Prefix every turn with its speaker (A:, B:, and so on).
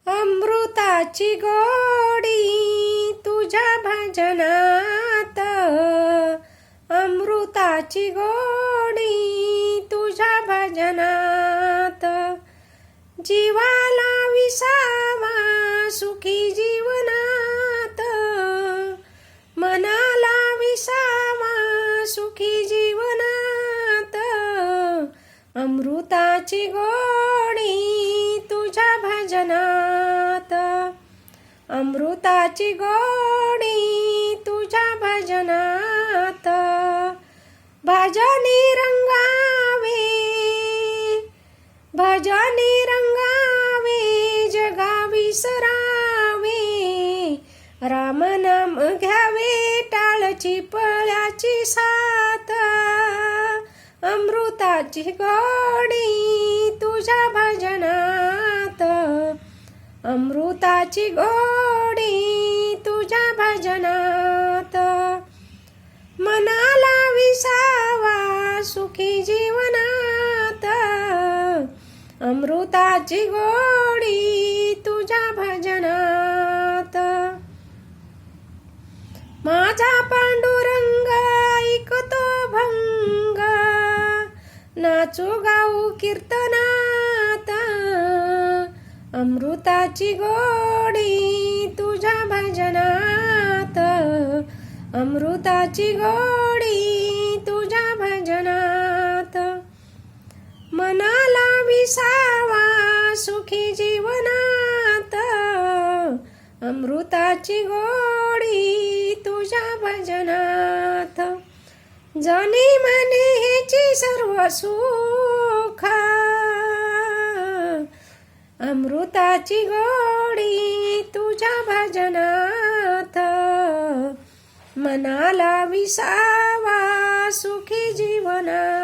A: अमृताची गोडी तुझ्या भजनात, अमृताची गोडी तुझ्या भजनात. जीवाला विसावा सुखी जीवनात, मनाला विसावा सुखी जीवनात. अमृताची गोडी तुझ्या भजनात, अमृताची गोडी तुझ्या भजनात. भजनी रंगावे, भजनी रंगावे, जगा विसरावे. राम नाम घ्यावे, टाळची पळाची साथ. अमृताची गोडी तुझ्या भजनात, अमृताची गोडी तुझ्या भजनात. मनाला विसावा सुखी जीवनात, अमृताची गोडी तुझ्या भजनात. माझा पांडुरंग ऐकतो भंग, नाचू गाऊ कीर्तनात. अमृताची गोडी तुझ्या भजनात, अमृताची गोडी तुझ्या भजनात. मनाला विसावा सुखी जीवनात, अमृताची गोडी तुझ्या भजनात. जनी म्हणे हेची सर्व सुख, अमृताची गोडी तुझ्या भजनात. मनाला विसावा सुखी जीवनात.